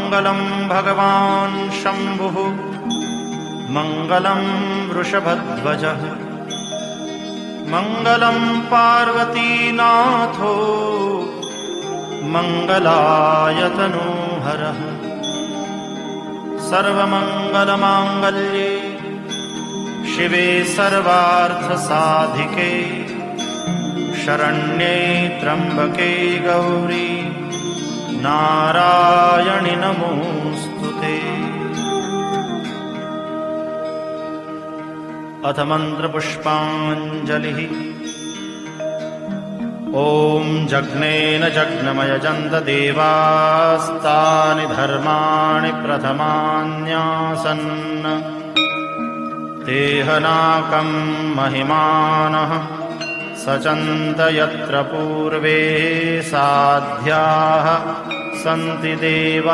मङ्गलं भगवान् शम्भुः मङ्गलं वृषभध्वजः मङ्गलं पार्वतीनाथो मङ्गलायतनोहरः सर्वमङ्गलमाङ्गल्ये शिवे सर्वार्थसाधिके शरण्ये त्र्यम्बके गौरी नारायणि नमोऽस्तुते। अथ मन्त्रपुष्पाञ्जलिः। ॐ जग्नेन जग्नमयजन्त देवास्तानि धर्माणि प्रथमान्यासन् तेहनाकं महिमानः सचन्त यत्र पूर्वे साध्याः सन्ति देवा।